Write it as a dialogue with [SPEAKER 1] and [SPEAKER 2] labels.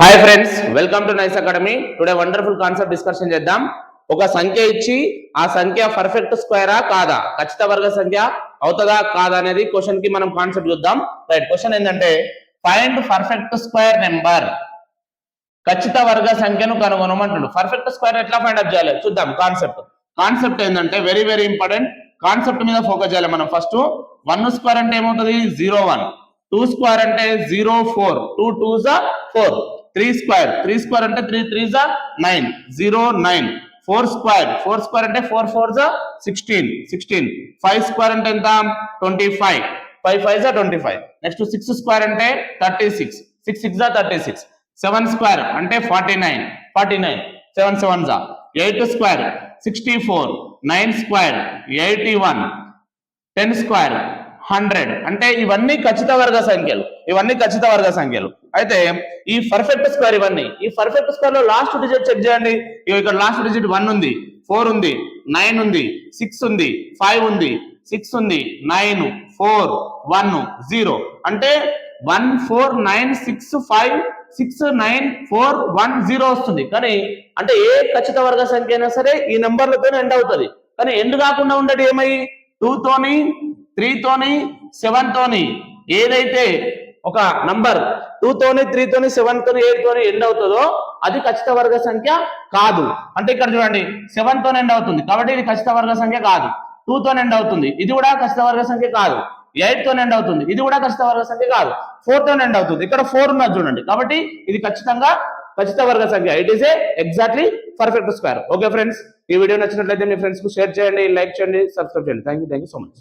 [SPEAKER 1] Hi friends, welcome to nice academy. Today wonderful concept discussion చేద్దాం. ఒక సంఖ్య ఇచ్చి ఆ సంఖ్య పర్ఫెక్ట్ స్క్వేరా కాదా, ఖచ్చిత వర్గ సంఖ్య అవుతుందా కాదా అనేది క్వశ్చన్ కి మనం కాన్సెప్ట్ చూద్దాం. రైట్, క్వశ్చన్ ఏంటంటే ఫైండ్ పర్ఫెక్ట్ స్క్వేర్ నెంబర్, ఖచ్చిత వర్గ సంఖ్యను కనుగొనమంటుడు. పర్ఫెక్ట్ స్క్వేర్ ఎట్లా ఫైండ్ అప్ చేయాలి చూద్దాం. కాన్సెప్ట్ ఏంటంటే వెరీ వెరీ ఇంపార్టెంట్. కాన్సెప్ట్ మీద ఫోకస్ చేయాలి మనం. ఫస్ట్ 1 స్క్వేర్ అంటే ఏమవుతుంది 0 1, 2 స్క్వేర్ అంటే 0 4, 2 2 4, 3 స్క్వేర్ అంటే 3 3 9, 0 9, 4 స్క్వేర్ అంటే 4 4 16, 5 స్క్వేర్ అంటే ఎంత 25, 5 5 25. నెక్స్ట్ 6 స్క్వేర్ అంటే 36, 6 6 36. 7 స్క్వేర్ అంటే 49, 7 7 8 స్క్వేర్ 64, 9 స్క్వేర్ 81, 10 స్క్వేర్ 100. అంటే ఇవన్నీ ఖచ్చిత వర్గ సంఖ్యలు. అయితే ఈ పర్ఫెక్ట్ స్క్వేర్, ఈ పర్ఫెక్ట్ స్క్వేర్ లో లాస్ట్ డిజిట్ చెక్ చేయండి. ఇక్కడ లాస్ట్ డిజిట్ 1 ఉంది, 4 ఉంది, 9 ఉంది, 6 ఉంది, 5 ఉంది, 6 ఉంది, 9 4 1 0. అంటే 1 4 9 6 5 6 9 4 1 0 వస్తుంది. కానీ అంటే ఏ ఖచ్చిత వర్గ సంఖ్య అయినా సరే ఈ నెంబర్లతోనే ఎండ్ అవుతుంది. కానీ ఎండ్ కాకుండా ఉండేది ఏమై 2 తోని 3 తోని 7 తోని ఏదైతే ఒక నంబర్ 2 తోని 3 తోని 7 తోని 8 తోని ఎండ్ అవుతుందో అది ఖచ్చిత వర్గ సంఖ్య కాదు. అంటే ఇక్కడ చూడండి 7 తోని ఎండ్ అవుతుంది కాబట్టి ఇది ఖచ్చిత వర్గ సంఖ్య కాదు. 2 తోని ఎండ్ అవుతుంది, ఇది కూడా ఖచ్చిత వర్గ సంఖ్య కాదు. 8 తోని ఎండ్ అవుతుంది, ఇది కూడా ఖచ్చిత వర్గ సంఖ్య కాదు. 4 తోని ఎండ్ అవుతుంది, ఇక్కడ 4 ఉన్నది చూడండి. కాబట్టి ఇది ఖచ్చితంగా ఖచ్చిత వర్గ సంఖ్య. It is a exactly perfect square. Okay friends, ఈ వీడియో నచ్చినట్లయితే మీ ఫ్రెండ్స్ కు షేర్ చేయండి, లైక్ చేయండి, సబ్స్క్రైబ్ చేయండి. Thank you so much.